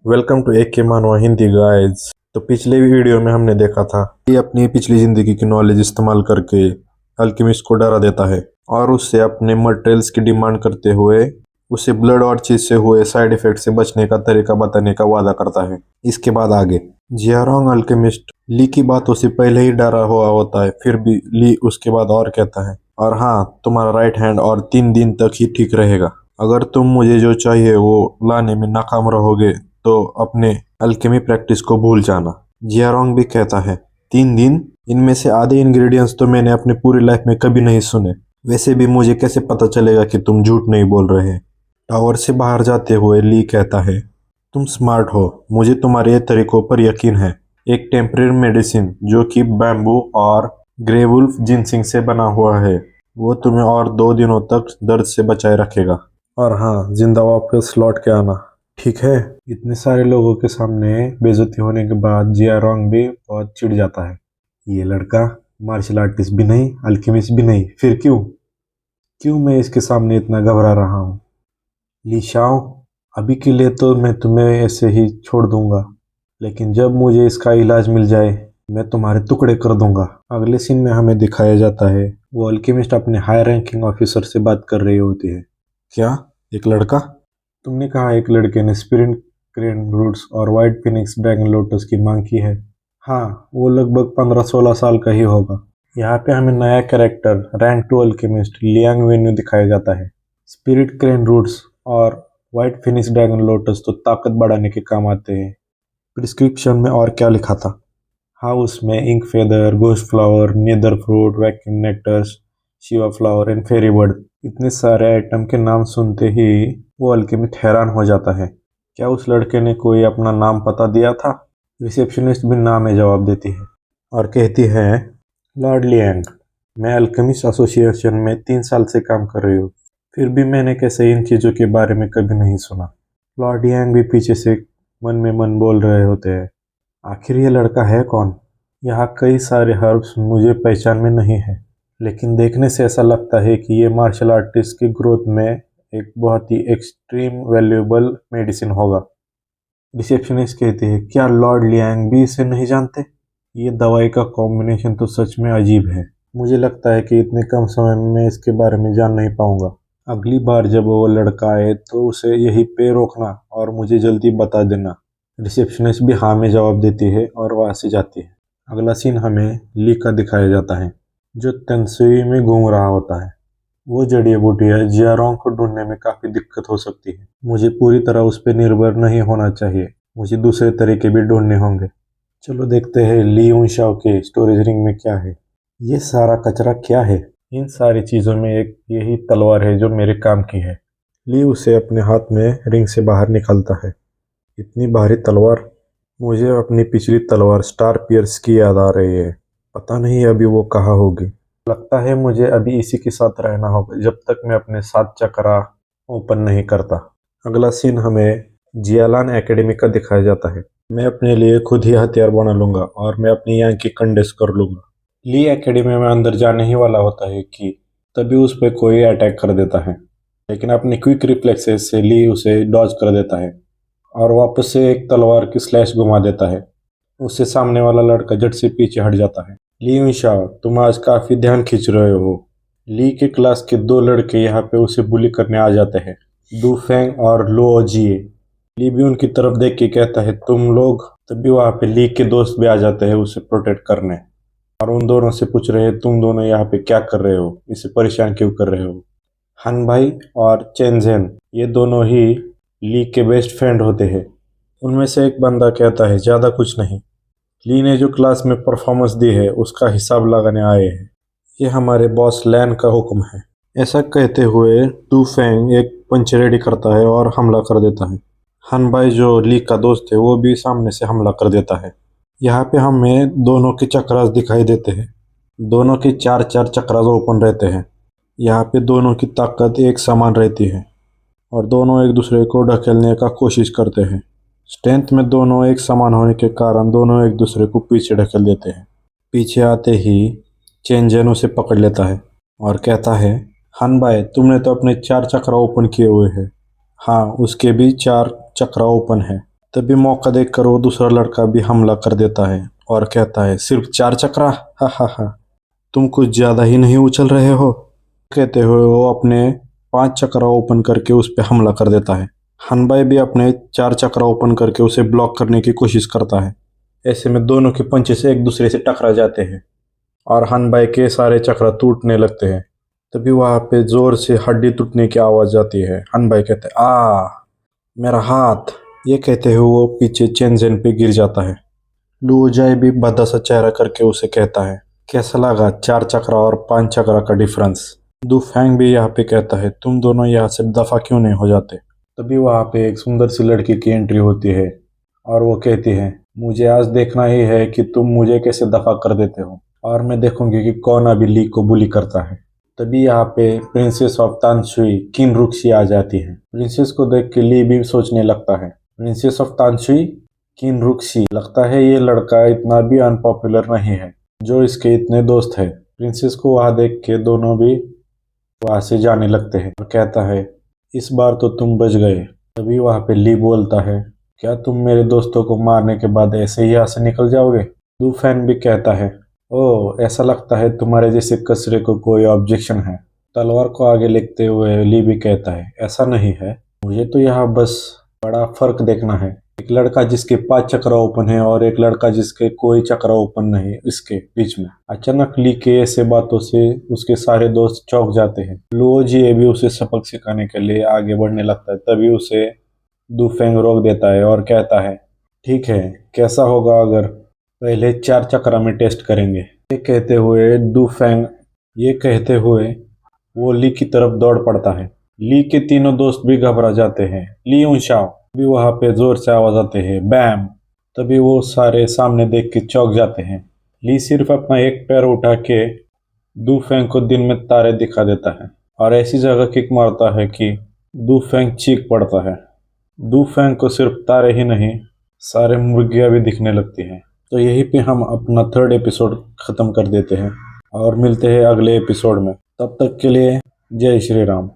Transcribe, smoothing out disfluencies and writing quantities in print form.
Welcome to एक के मानवा हिंदी गाइस। तो पिछले वीडियो में हमने देखा था कि अपनी पिछली जिंदगी की नॉलेज इस्तेमाल करके अल्केमिस्ट को डरा देता है और उससे अपने मटेरियल्स की डिमांड करते हुए उसे ब्लड और चीज से हुए साइड इफेक्ट से बचने का तरीका बताने का वादा करता है। इसके बाद आगे जियारोंग अल्केमिस्ट ली की बातों से पहले ही डरा हुआ होता है, फिर भी ली उसके बाद और कहता है, और हाँ, तुम्हारा राइट हैंड और 3 दिन तक ही ठीक रहेगा। अगर तुम मुझे जो चाहिए वो लाने में नाकाम रहोगे तो अपने अल्केमी प्रैक्टिस को भूल जाना। जियारोंग भी कहता है, 3 दिन? इनमें से आधे इंग्रेडिएंट्स तो मैंने अपनी पूरी लाइफ में कभी नहीं सुने। वैसे भी मुझे कैसे पता चलेगा कि तुम झूठ नहीं बोल रहे। टावर से बाहर जाते हुए ली कहता है, तुम स्मार्ट हो, मुझे तुम्हारे तरीकों पर यकीन है। एक टेम्परेरी मेडिसिन जो कि बैम्बू और ग्रे वुल्फ जिनसिंग से बना हुआ है, वो तुम्हें और 2 दिनों तक दर्द से बचाए रखेगा। और हाँ, जिंदा वापस लौट के आना, ठीक है। इतने सारे लोगों के सामने बेइज्जती होने के बाद जियारोंग भी बहुत चिढ़ जाता है। ये लड़का मार्शल आर्टिस्ट भी नहीं, अल्केमिस्ट भी नहीं, फिर क्यों क्यों मैं इसके सामने इतना घबरा रहा हूँ। लीशाओ, अभी के लिए तो मैं तुम्हें ऐसे ही छोड़ दूंगा, लेकिन जब मुझे इसका इलाज मिल जाए मैं तुम्हारे टुकड़े कर दूंगा। अगले सीन में हमें दिखाया जाता है वो अल्केमिस्ट अपने हाई रैंकिंग ऑफिसर से बात कर रही होती है। क्या? एक लड़का? तुमने कहा एक लड़के ने स्पिरिट क्रेन रूट्स और व्हाइट फिनिक्स ड्रैगन लोटस की मांग की है। हाँ, वो लगभग 15-16 साल का ही होगा। यहाँ पे हमें नया character rank 2 alchemist Liang venue दिखाया जाता है। स्पिरिट क्रेन रूट्स और व्हाइट फिनिक्स ड्रैगन लोटस तो ताकत बढ़ाने के काम आते हैं। प्रिस्क्रिप्शन में और क्या लिखा था? हाउस में ink feather, ghost flower, nether fruit, vacuum nectars, शिवा फ्लावर एंड फेरी बर्ड। इतने सारे आइटम के नाम सुनते ही वो अल्केमिस्ट हैरान हो जाता है। क्या उस लड़के ने कोई अपना नाम पता दिया था? रिसेप्शनिस्ट भी नाम में जवाब देती है और कहती है, लॉर्ड लियांग, मैं अल्केमिस्ट एसोसिएशन में 3 साल से काम कर रही हूँ, फिर भी मैंने कैसे इन चीज़ों के बारे में कभी नहीं सुना। लॉर्ड लियांग भी पीछे से मन में मन बोल रहे होते हैं, आखिर ये लड़का है कौन? यहाँ कई सारे हर्ब्स मुझे पहचान में नहीं है, लेकिन देखने से ऐसा लगता है कि ये मार्शल आर्टिस्ट की ग्रोथ में एक बहुत ही एक्सट्रीम वैल्यूएबल मेडिसिन होगा। रिसेप्शनिस्ट कहती है, क्या लॉर्ड लियांग भी इसे नहीं जानते? ये दवाई का कॉम्बिनेशन तो सच में अजीब है। मुझे लगता है कि इतने कम समय में मैं इसके बारे में जान नहीं पाऊंगा। अगली बार जब वो लड़का आए तो उसे यहीं पे रोकना और मुझे जल्दी बता देना। रिसेप्शनिस्ट भी हाँ में जवाब देती है और वहाँ से जाती है। अगला सीन हमें ली का दिखाया जाता है, जो तेंसुई में घूम रहा होता है। वो जड़ी बूटियाँ जियारोंग को ढूंढने में काफ़ी दिक्कत हो सकती है। मुझे पूरी तरह उस पर निर्भर नहीं होना चाहिए, मुझे दूसरे तरीके भी ढूंढने होंगे। चलो देखते हैं ली उनशाओ के स्टोरेज रिंग में क्या है। ये सारा कचरा क्या है? इन सारी चीज़ों में एक यही तलवार है जो मेरे काम की है। ली उसे अपने हाथ में रिंग से बाहर निकालता है। इतनी भारी तलवार? मुझे अपनी पिछली तलवार स्टार पियर्स की याद आ रही है। पता नहीं अभी वो कहाँ होगी। लगता है मुझे अभी इसी के साथ रहना होगा जब तक मैं अपने 7 चक्रा ओपन नहीं करता। अगला सीन हमें जियालान एकेडमी का दिखाया जाता है। मैं अपने लिए खुद ही हथियार बना लूंगा और मैं अपनी यहाँ की कंडेंस कर लूंगा। ली एकेडमी में अंदर जाने ही वाला होता है कि तभी उस पर कोई अटैक कर देता है, लेकिन अपने क्विक रिफ्लेक्सेस से ली उसे डॉज कर देता है और वापस से एक तलवार की स्लैश घुमा देता है। उससे सामने वाला लड़का झट से पीछे हट जाता है। ली उनशाओ, तुम आज काफी ध्यान खींच रहे हो। ली के क्लास के 2 लड़के यहाँ पे उसे बुली करने आ जाते हैं, दू फेंग और लो जिए। ली भी उनकी तरफ देख के कहता है, तुम लोग। तभी वहाँ पे ली के दोस्त भी आ जाते हैं उसे प्रोटेक्ट करने और उन दोनों से पूछ रहे हैं, तुम दोनों यहाँ पे क्या कर रहे हो, इसे परेशान क्यों कर रहे हो। हान भाई और चेनजेन, ये दोनों ही ली के बेस्ट फ्रेंड होते हैं। उनमें से एक बंदा कहता है, ज़्यादा कुछ नहीं, ली ने जो क्लास में परफॉर्मेंस दी है उसका हिसाब लगाने आए हैं। ये हमारे बॉस लैन का हुक्म है। ऐसा कहते हुए टू फेंग एक पंच रेडी करता है और हमला कर देता है। हन भाई जो ली का दोस्त है वो भी सामने से हमला कर देता है। यहाँ पे हमें दोनों के चक्रास दिखाई देते हैं। दोनों के 4-4 चक्रास ओपन रहते हैं। यहाँ पे दोनों की ताकत एक समान रहती है और दोनों एक दूसरे को ढकेलने का कोशिश करते हैं। स्ट्रेंथ में दोनों एक समान होने के कारण दोनों एक दूसरे को पीछे ढकेल देते हैं। पीछे आते ही चेंजन उसे पकड़ लेता है और कहता है, हन भाई, तुमने तो अपने 4 चक्रा ओपन किए हुए हैं। हाँ, उसके भी 4 चक्रा ओपन है। तभी मौका देखकर वो दूसरा लड़का भी हमला कर देता है और कहता है, सिर्फ 4 चक्रा, हा हा हा, तुम कुछ ज्यादा ही नहीं उछल रहे हो। कहते हुए वो अपने 5 चक्रा ओपन करके उस पर हमला कर देता है। हनबाई भी अपने 4 चक्रा ओपन करके उसे ब्लॉक करने की कोशिश करता है। ऐसे में दोनों के पंचे एक दूसरे से टकरा जाते हैं और हनबाई के सारे चक्र टूटने लगते हैं। तभी वहां पे जोर से हड्डी टूटने की आवाज आती है। हनबाई कहते हैं, आ मेरा हाथ। ये कहते हुए वो पीछे चेंजेन पे गिर जाता है। लुओ जाए भी भद्दा सा चेहरा करके उसे कहता है, कैसा लगा 4 चक्रा और 5 चक्रा का डिफरेंस। दू फैंग भी यहाँ पे कहता है, तुम दोनों यहाँ से दफा क्यों नहीं हो जाते। तभी वहां पे एक सुंदर सी लड़की की एंट्री होती है और वो कहती है, मुझे आज देखना ही है कि तुम मुझे कैसे दफा कर देते हो, और मैं देखूंगी कि कौन अभी ली को बुली करता है। तभी यहाँ पे प्रिंसेस ऑफ तानसुई किन रुक्सी आ जाती है। प्रिंसेस को देख के ली भी सोचने लगता है, प्रिंसेस ऑफ तानसुई किन रुक्सी, लगता है ये लड़का इतना भी अनपॉपुलर नहीं है जो इसके इतने दोस्त है। प्रिंसेस को वहां देख के दोनों भी वहां से जाने लगते हैं और कहता है, इस बार तो तुम बच गए। तभी वहां पे ली बोलता है, क्या तुम मेरे दोस्तों को मारने के बाद ऐसे ही यहाँ से निकल जाओगे। दू फैन भी कहता है, ओह ऐसा लगता है तुम्हारे जैसे कचरे को कोई ऑब्जेक्शन है। तलवार को आगे लेते हुए ली भी कहता है, ऐसा नहीं है, मुझे तो यहाँ बस बड़ा फर्क देखना है। एक लड़का जिसके 5 चक्र ओपन है और एक लड़का जिसके कोई चक्र ओपन नहीं, इसके बीच में। अचानक ली के ऐसे बातों से उसके सारे दोस्त चौंक जाते हैं। लुओ जी भी उसे सबक सिखाने के लिए आगे बढ़ने लगता है। तभी उसे दू फेंग रोक देता है और कहता है, ठीक है, कैसा होगा अगर पहले 4 चक्र में टेस्ट करेंगे। ये कहते हुए वो ली की तरफ दौड़ पड़ता है। ली के तीनों दोस्त भी घबरा जाते हैं। ली उनशाओ भी वहां पे जोर से आवाज आते हैं, बैम। तभी वो सारे सामने देख के चौंक जाते हैं। ली सिर्फ अपना एक पैर उठा के दू फेंग को दिन में तारे दिखा देता है और ऐसी जगह किक मारता है कि दू फेंग चीख पड़ता है। दू फेंग को सिर्फ तारे ही नहीं, सारे मुर्गियां भी दिखने लगती हैं। तो यहीं पे हम अपना 3rd एपिसोड खत्म कर देते हैं और मिलते हैं अगले एपिसोड में। तब तक के लिए जय श्री राम।